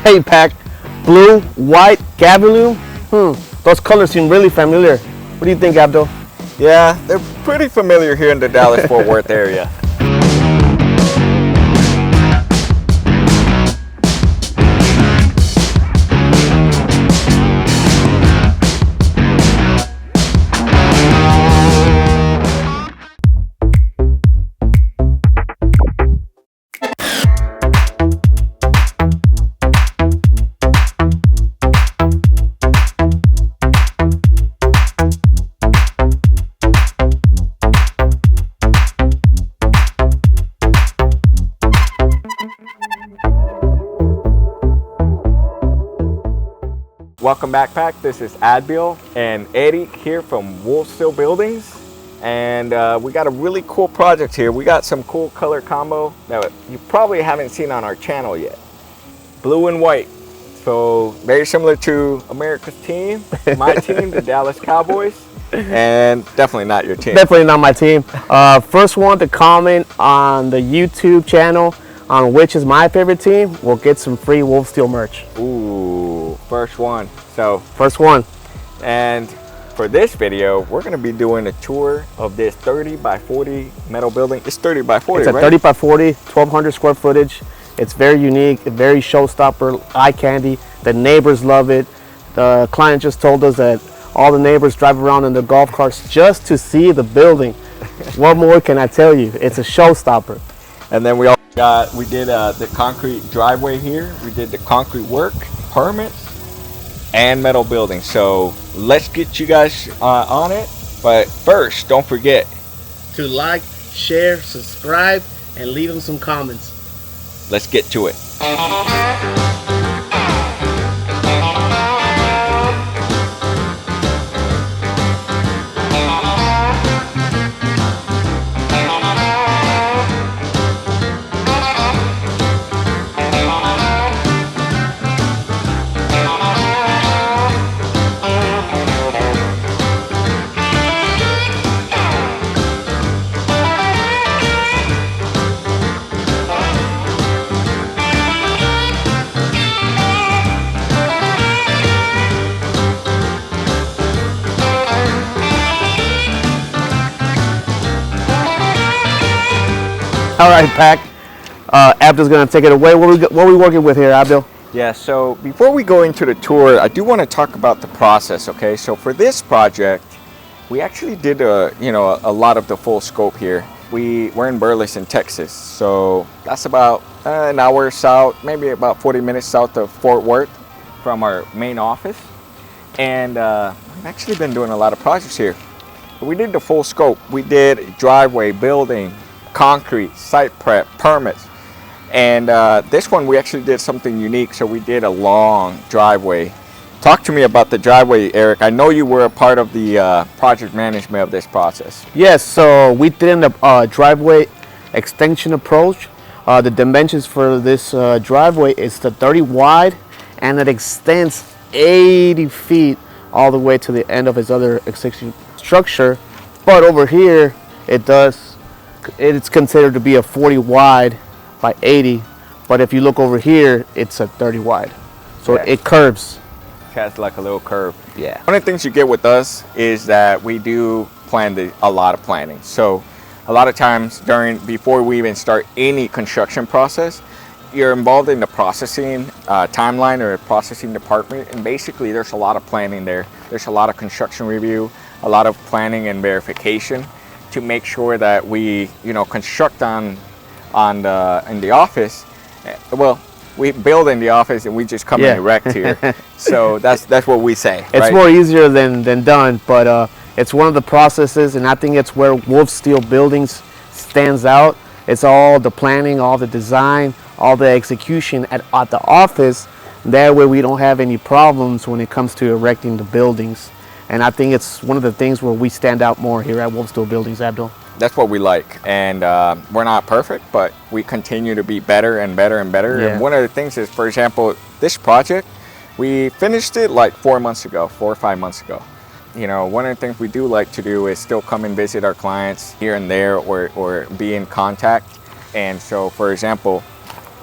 Hey, Pac. Blue, white, gabalu. Those colors seem really familiar. What do you think, Abdul? Yeah, they're pretty familiar here in the Dallas-Fort Worth area. Welcome back, Pac. This is Adbeel and Eddie here from WolfSteel Buildings. And we got a really cool project here. We got some cool color combo that you probably haven't seen on our channel yet. Blue and white. So very similar to America's team, my team, the Dallas Cowboys. And definitely not your team. Definitely not my team. First one to comment on the YouTube channel on which is my favorite team will get some free WolfSteel merch. Ooh, first one. So first one. And for this video, we're going to be doing a tour of this 30 by 40 metal building. It's 30 by 40, It's a right? 30 by 40, 1,200 square footage. It's very unique, very showstopper, eye candy. The neighbors love it. The client just told us that all the neighbors drive around in their golf carts just to see the building. What more can I tell you? It's a showstopper. And then we did the concrete driveway here. We did the concrete work, permits, and metal building. So let's get you guys on it. But first, don't forget To like, share, subscribe, and leave them some comments. Let's get to it. All right, Pac. Abdul's gonna take it away. What are we working with here, Adbeel? Yeah, so before we go into the tour, I do want to talk about the process, okay? So for this project, we actually did a lot of the full scope here. We're in Burleson, Texas, so that's about an hour south, maybe about 40 minutes south of Fort Worth from our main office. And we've actually been doing a lot of projects here. We did the full scope. We did driveway, building, concrete, site prep, permits. And this one we actually did something unique. So we did a long driveway. Talk to me about the driveway, Eric. I know you were a part of the project management of this process. Yes, so we did a driveway extension approach. The dimensions for this driveway is the 30 wide, and it extends 80 feet all the way to the end of its other extension structure. But over here, it's considered to be a 40 wide by 80. But if you look over here, it's a 30 wide. So yeah, it curves. It has like a little curve. Yeah. One of the things you get with us is that we do plan a lot of planning. So a lot of times before we even start any construction process, you're involved in the processing timeline or processing department, and basically there's a lot of planning there. There's a lot of construction review, a lot of planning and verification to make sure that we construct in the office. Well, we build in the office and we just come and erect here. So that's what we say. It's right? more easier than done, but it's one of the processes, and I think it's where WolfSteel Buildings stands out. It's all the planning, all the design, all the execution at the office. That way we don't have any problems when it comes to erecting the buildings. And I think it's one of the things where we stand out more here at WolfSteel Buildings, Adbeel. That's what we like. And we're not perfect, but we continue to be better and better and better. Yeah. And one of the things is, for example, this project, we finished it like 4 or 5 months ago. One of the things we do like to do is still come and visit our clients here and there, or be in contact. And so, for example,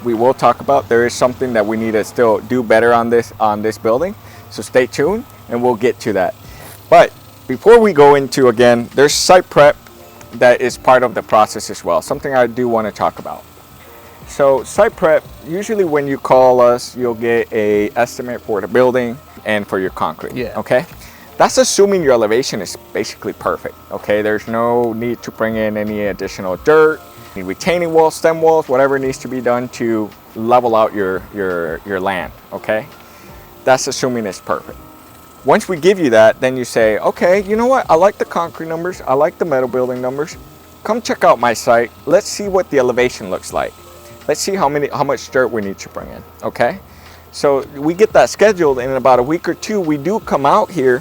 we will talk about. There is something that we need to still do better on this building. So stay tuned and we'll get to that. But before we go into, again, there's site prep that is part of the process as well. Something I do want to talk about. So site prep, usually when you call us, you'll get a estimate for the building and for your concrete. Yeah. Okay. That's assuming your elevation is basically perfect. Okay. There's no need to bring in any additional dirt, any retaining walls, stem walls, whatever needs to be done to level out your land. Okay. That's assuming it's perfect. Once we give you that, then you say, okay, you know what? I like the concrete numbers. I like the metal building numbers. Come check out my site. Let's see what the elevation looks like. Let's see how much dirt we need to bring in, okay? So we get that scheduled, and in about a week or two, we do come out here,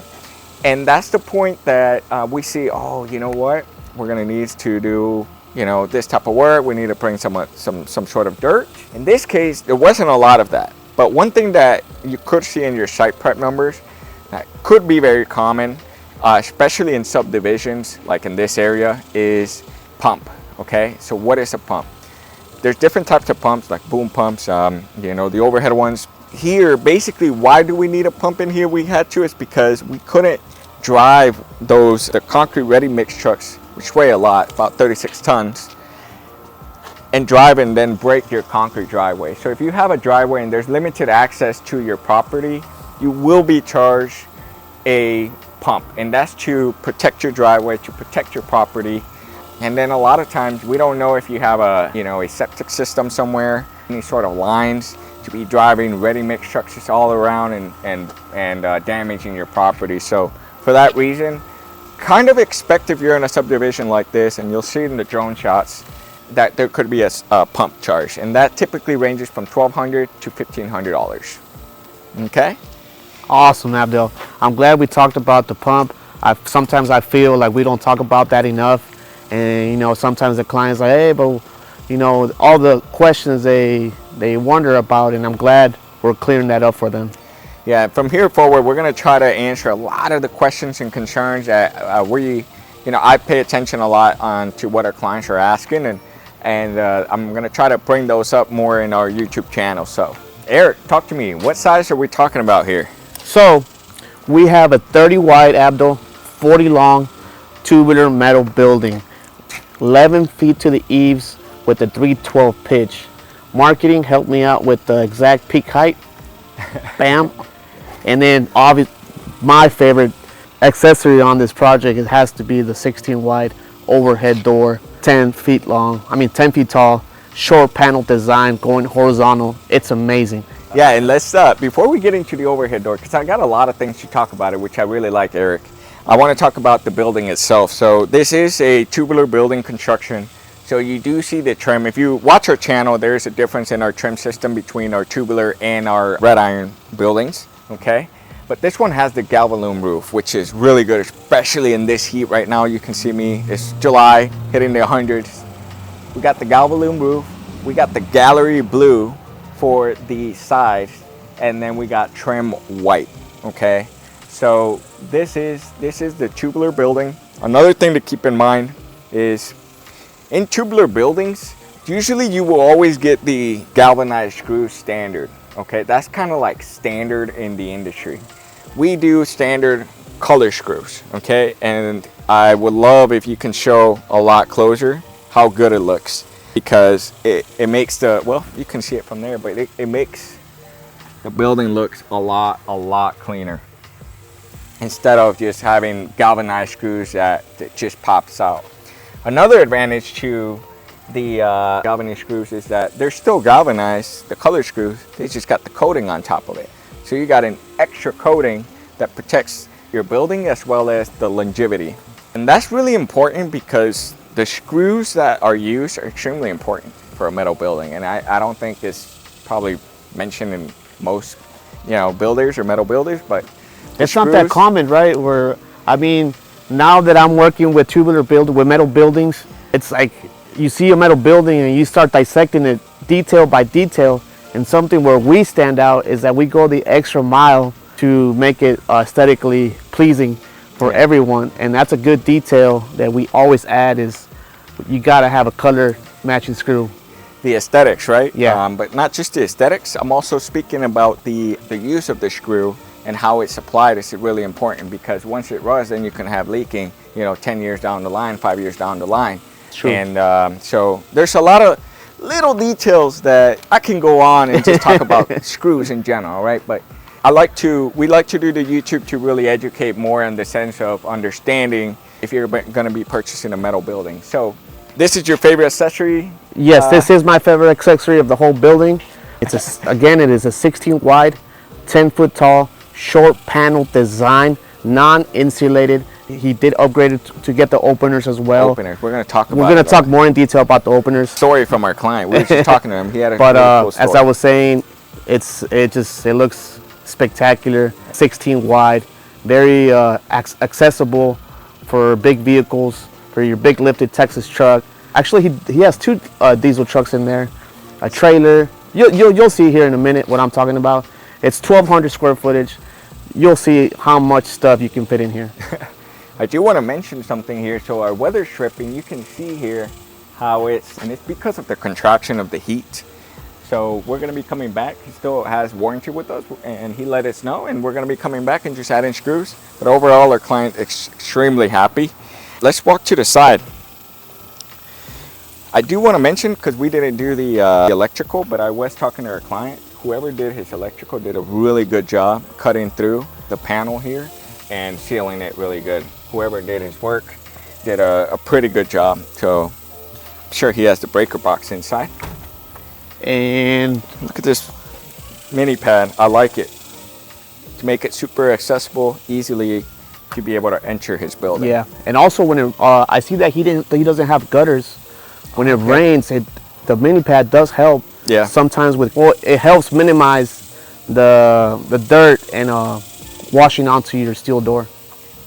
and that's the point that we see, oh, you know what? We're gonna need to do, you know, this type of work. We need to bring some sort of dirt. In this case, there wasn't a lot of that. But one thing that you could see in your site prep numbers that could be very common, especially in subdivisions, like in this area, is pump, okay? So what is a pump? There's different types of pumps, like boom pumps, you know, the overhead ones. Here, basically, why do we need a pump in here? We had to, is because we couldn't drive the concrete ready mix trucks, which weigh a lot, about 36 tons, and drive and then break your concrete driveway. So if you have a driveway and there's limited access to your property, you will be charged a pump, and that's to protect your driveway, to protect your property. And then a lot of times we don't know if you have a septic system somewhere, any sort of lines to be driving ready mix trucks just all around and damaging your property. So for that reason, kind of expect, if you're in a subdivision like this, and you'll see it in the drone shots, that there could be a pump charge, and that typically ranges from $1,200 to $1,500. Okay. Awesome, Adbeel. I'm glad we talked about the pump. Sometimes I feel like we don't talk about that enough. And, you know, sometimes the client's like, hey, but, you know, all the questions they wonder about, and I'm glad we're clearing that up for them. Yeah, from here forward, we're going to try to answer a lot of the questions and concerns that I pay attention a lot to what our clients are asking, and I'm going to try to bring those up more in our YouTube channel. So, Eric, talk to me. What size are we talking about here? So, we have a 30 wide Adbeel, 40 long, tubular metal building. 11 feet to the eaves with a 312 pitch. Marketing helped me out with the exact peak height. Bam. And then my favorite accessory on this project, it has to be the 16 wide overhead door, 10 feet tall, short panel design going horizontal. It's amazing. Yeah, and let's before we get into the overhead door, because I got a lot of things to talk about it, which I really like, Eric. I want to talk about the building itself. So this is a tubular building construction. So you do see the trim. If you watch our channel, there is a difference in our trim system between our tubular and our red iron buildings, okay? But this one has the Galvalume roof, which is really good, especially in this heat right now. You can see me, it's July, hitting the 100s. We got the Galvalume roof. We got the gallery blue for the sides, and then we got trim white, okay? So this is the tubular building. Another thing to keep in mind is in tubular buildings, usually you will always get the galvanized screws standard. Okay, that's kind of like standard in the industry. We do standard color screws, okay? And I would love if you can show a lot closer how good it looks, because it makes you can see it from there, but it makes the building looks a lot cleaner, instead of just having galvanized screws that just pops out. Another advantage to the galvanized screws is that they're still galvanized, the color screws, they just got the coating on top of it. So you got an extra coating that protects your building as well as the longevity. And that's really important, because the screws that are used are extremely important for a metal building. And I don't think it's probably mentioned in most, builders or metal builders, but it's not that common, right? Now that I'm working with metal buildings, it's like you see a metal building and you start dissecting it detail by detail. And something where we stand out is that we go the extra mile to make it aesthetically pleasing for everyone. And that's a good detail that we always add, is you gotta have a color matching screw. the aesthetics, right? Yeah. But not just the aesthetics. I'm also speaking about the use of the screw and how it's applied is really important, because once it rusts, then you can have leaking, 10 years down the line, 5 years down the line. True. And so there's a lot of little details that I can go on and just talk about screws in general, right? But we like to do the YouTube to really educate more in the sense of understanding if you're going to be purchasing a metal building. So this is your favorite accessory? Yes, this is my favorite accessory of the whole building. It is a 16 wide, 10 foot tall, short panel design, non-insulated. He did upgrade it to get the openers as well. Openers. We're going to talk about We're going to talk more in detail about the openers. Story from our client. We were just talking to him. He had a but really cool story. as I was saying, it looks spectacular. 16 wide, very accessible for big vehicles, for your big lifted Texas truck. Actually, he has two diesel trucks in there, a trailer. You'll see here in a minute what I'm talking about. It's 1,200 square footage. You'll see how much stuff you can fit in here. I do want to mention something here. So our weather stripping, you can see here how it's because of the contraction of the heat. So we're going to be coming back. He still has warranty with us, and he let us know, and we're going to be coming back and just adding screws. But overall, our client is extremely happy. Let's walk to the side. I do want to mention, because we didn't do the electrical, but I was talking to our client. Whoever did his electrical did a really good job cutting through the panel here and sealing it really good. Whoever did his work did a pretty good job. So I'm sure he has the breaker box inside. And look at this mini pad. I like it. To make it super accessible, easily to be able to enter his building. Yeah, and also when I see that he doesn't have gutters. When it rains, the mini pad does help. Yeah. Sometimes it helps minimize the dirt and washing onto your steel door.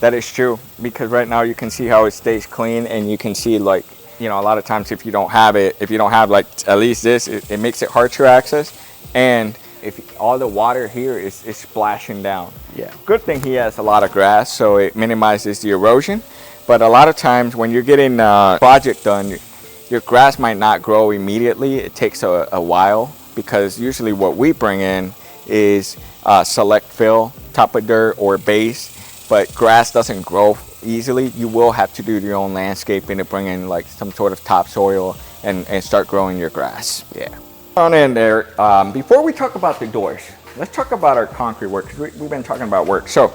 That is true, because right now you can see how it stays clean, and you can see, like, a lot of times if you don't have like at least this, it makes it hard to access, and if all the water here is splashing down. Yeah. Good thing he has a lot of grass, so it minimizes the erosion. But a lot of times when you're getting a project done, your grass might not grow immediately. It takes a while, because usually what we bring in is select fill, top of dirt, or base, but grass doesn't grow easily. You will have to do your own landscaping to bring in like some sort of topsoil and start growing your grass. Yeah. On in there. Before we talk about the doors, let's talk about our concrete work, because we've been talking about work. So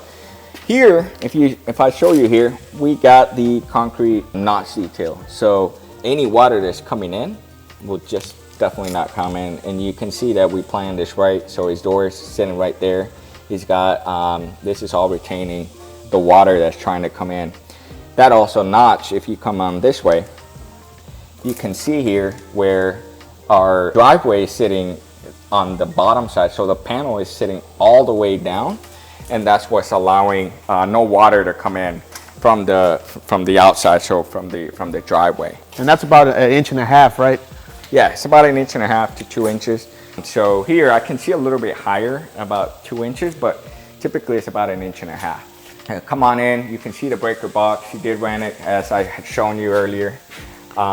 here, if I show you here, we got the concrete notch detail. So any water that's coming in will just definitely not come in, and you can see that we planned this right. So his door is sitting right there. He's got this is all retaining the water that's trying to come in. That also notch, if you come on this way, you can see here where our driveway is sitting on the bottom side. So the panel is sitting all the way down, and that's what's allowing no water to come in from the outside, so from the driveway. And that's about 1.5 inches, right? Yeah, it's about 1.5 inches to 2 inches. So here I can see a little bit higher, about 2 inches, but typically it's about 1.5 inches. Come on in, you can see the breaker box. He did run it, as I had shown you earlier.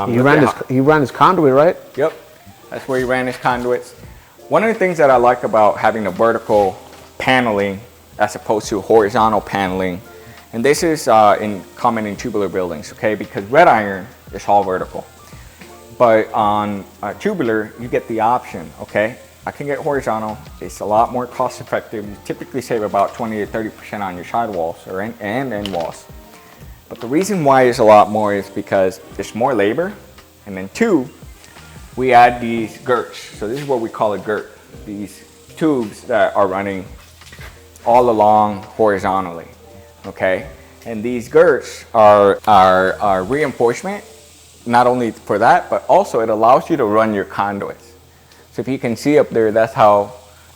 He ran his conduit, right? Yep, that's where he ran his conduits. One of the things that I like about having a vertical paneling as opposed to horizontal paneling, and this is common in tubular buildings, okay? Because red iron is all vertical. But on tubular, you get the option, okay? I can get horizontal. It's a lot more cost effective. You typically save about 20 to 30% on your sidewalls and end walls. But the reason why it's a lot more is because there's more labor. And then two, we add these girts. So this is what we call a girt. These tubes that are running all along horizontally, okay? And these girts are reinforcement, not only for that, but also it allows you to run your conduits. So if you can see up there, that's how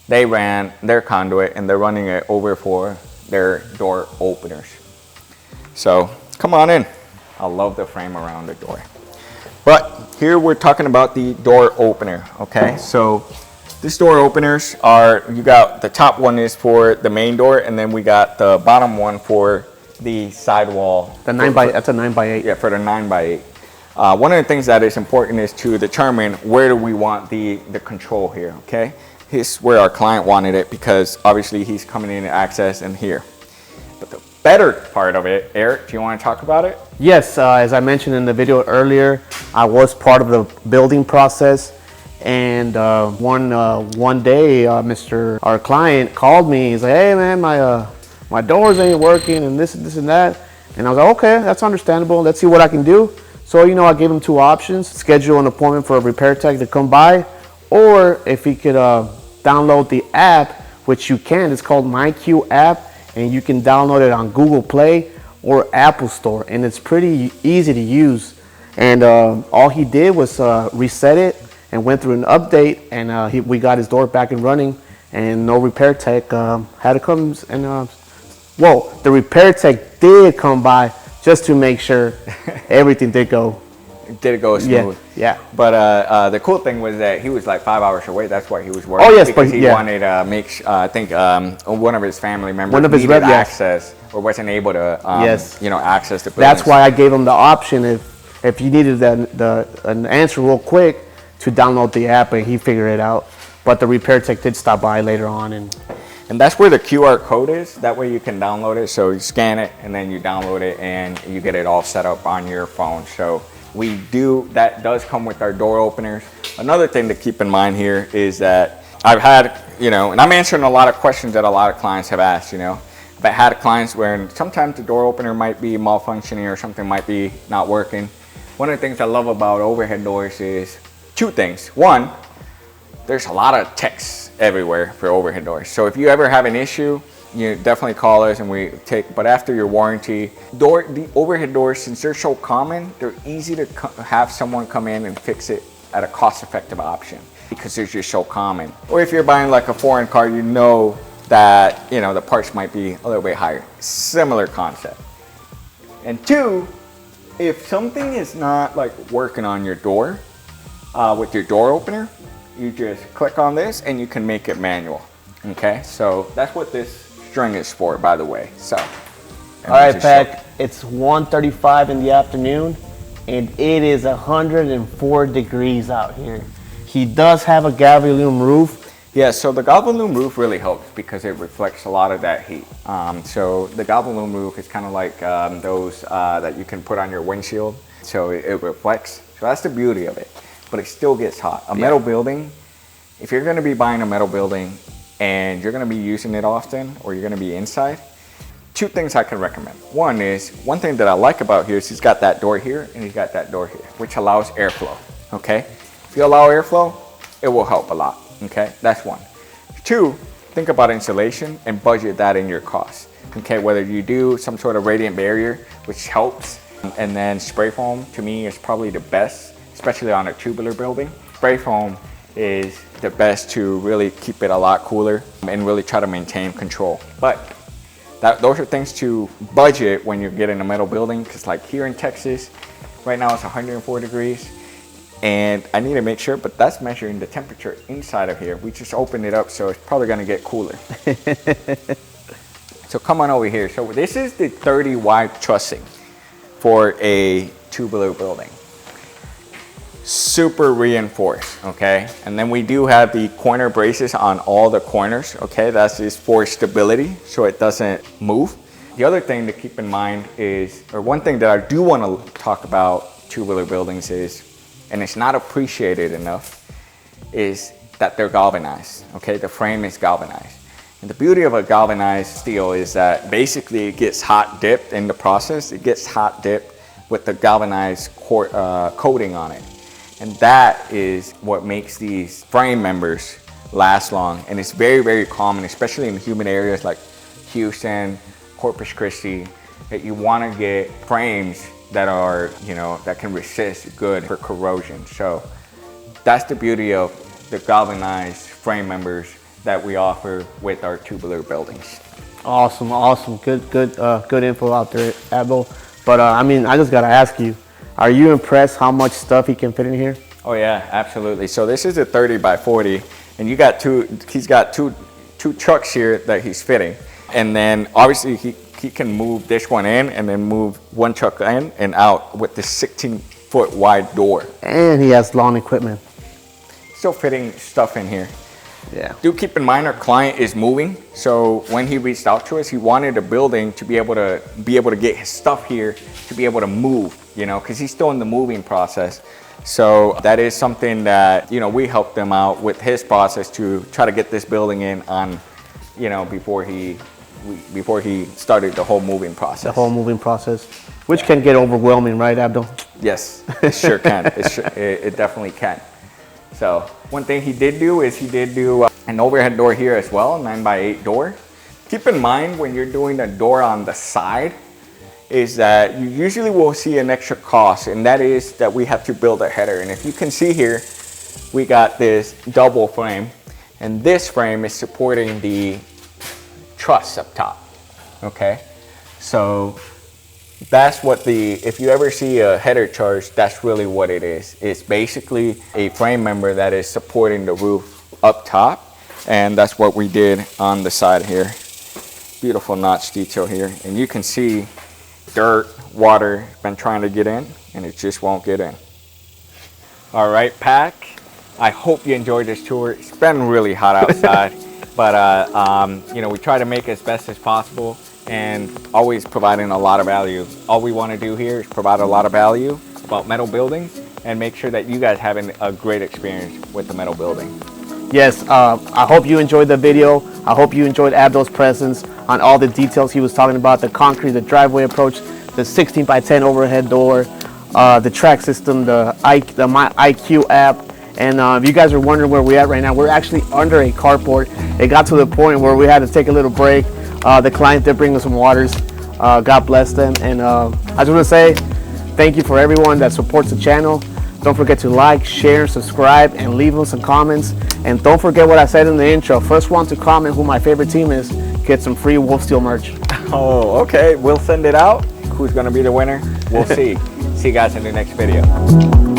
they ran their conduit, and they're running it over for their door openers. So come on in. I love the frame around the door. But here we're talking about the door opener, okay? So these door openers you got the top one is for the main door, and then we got the bottom one for the sidewall. That's a 9x8. Yeah, for the 9x8. One of the things that is important is to determine where do we want the control here, okay? Here's where our client wanted it because obviously he's coming in to access and here. But the better part of it, Eric, do you want to talk about it? Yes, as I mentioned in the video earlier, I was part of the building process. And one day, our client called me. He's like, "Hey man, my doors ain't working and this and that." And I was like, "Okay, that's understandable. Let's see what I can do." So I gave him two options: schedule an appointment for a repair tech to come by, or if he could download the app, which you can. It's called MyQ app, and you can download it on Google Play or Apple Store, and it's pretty easy to use. And all he did was reset it and went through an update, and we got his door back and running, and no repair tech had to come and the repair tech did come by just to make sure everything did go smooth? Yeah. But the cool thing was that he was like 5 hours away. That's why he was working. Oh yes, because but he wanted to make. I think one of his family members needed access or wasn't able to. Access the buildings. That's why I gave him the option if you needed an answer real quick to download the app, and he figured it out. But the repair tech did stop by later on, and that's where the QR code is. That way you can download it. So you scan it and then you download it and you get it all set up on your phone. So that does come with our door openers. Another thing to keep in mind here is that I've had, and I'm answering a lot of questions that a lot of clients have asked, I've had clients where sometimes the door opener might be malfunctioning or something might be not working. One of the things I love about overhead doors is two things. One, there's a lot of techs everywhere for overhead doors. So if you ever have an issue, you definitely call us and but after your warranty, the overhead doors, since they're so common, they're easy to have someone come in and fix it at a cost-effective option because they're just so common. Or if you're buying like a foreign car, that, the parts might be a little bit higher. Similar concept. And two, if something is not like working on your door, with your door opener, you just click on this and you can make it manual. Okay, so that's what this string is for, by the way. So, all right, Pac, it's 1:35 in the afternoon and it is 104 degrees out here. He does have a Galvanized roof. Yeah, so the Galvanized roof really helps because it reflects a lot of that heat. So the Galvanized roof is kind of like those that you can put on your windshield. So it reflects. So that's the beauty of it. But it still gets hot. A metal building, if you're going to be buying a metal building and you're going to be using it often or you're going to be inside, two things I can recommend. One thing that I like about here is he's got that door here and he's got that door here, which allows airflow. Okay, if you allow airflow, it will help a lot. Okay, that's one. Two, think about insulation and budget that in your cost. Okay, whether you do some sort of radiant barrier, which helps, and then spray foam to me is probably the best, especially on a tubular building. Spray foam is the best to really keep it a lot cooler and really try to maintain control. But those are things to budget when you're getting a metal building, because like here in Texas, right now it's 104 degrees. And I need to make sure, but that's measuring the temperature inside of here. We just opened it up, so it's probably gonna get cooler. So come on over here. So this is the 30 wide trussing for a tubular building. Super reinforced, okay? And then we do have the corner braces on all the corners, okay? That's just for stability, so it doesn't move. The other thing to keep in mind one thing that I do wanna talk about tubular buildings is, and it's not appreciated enough, is that they're galvanized, okay? The frame is galvanized. And the beauty of a galvanized steel is that basically it gets hot dipped in the process. It gets hot dipped with the galvanized coating on it. And that is what makes these frame members last long. And it's very, very common, especially in humid areas like Houston, Corpus Christi, that you want to get frames that are, that can resist good for corrosion. So that's the beauty of the galvanized frame members that we offer with our tubular buildings. Awesome. Good info out there, Adbeel. But I just gotta ask you, are you impressed how much stuff he can fit in here? Oh yeah, absolutely. So this is a 30 by 40, and he's got two trucks here that he's fitting. And then obviously he can move this one in and then move one truck in and out with the 16 foot wide door. And he has lawn equipment. Still fitting stuff in here. Yeah. Do keep in mind our client is moving, so when he reached out to us, he wanted a building to be able to get his stuff here, to be able to move, you know, because he's still in the moving process. So that is something that, you know, we helped him out with his process to try to get this building in on, you know, before he started the whole moving process. The whole moving process, which can get overwhelming, right, Adbeel? Yes, it sure can. It definitely can. So one thing he did do is he did do an overhead door here as well, 9x8 door. Keep in mind when you're doing a door on the side is that you usually will see an extra cost, and that is that we have to build a header. And if you can see here, we got this double frame, and this frame is supporting the truss up top, okay? So that's what if you ever see a header charge, that's really what it is. It's basically a frame member that is supporting the roof up top, and that's what we did on the side here. Beautiful notch detail here, and you can see dirt, water been trying to get in, and it just won't get in. All right, Pack, I hope you enjoyed this tour. It's been really hot outside, but you know, we try to make it as best as possible, and always providing a lot of value. All we want to do here is provide a lot of value about metal buildings and make sure that you guys having a great experience with the metal building. Yes, I hope you enjoyed the video. I hope you enjoyed Adbeel's presence on all the details he was talking about, the concrete, the driveway approach, the 16x10 overhead door, the track system, the My IQ app. And if you guys are wondering where we're at right now, we're actually under a carport. It got to the point where we had to take a little break. The client did bring us some waters. God bless them. And I just want to say thank you for everyone that supports the channel. Don't forget to like, share, subscribe, and leave us some comments. And don't forget what I said in the intro. First one to comment who my favorite team is, get some free WolfSteel merch. Oh, okay. We'll send it out. Who's going to be the winner? We'll see. See you guys in the next video.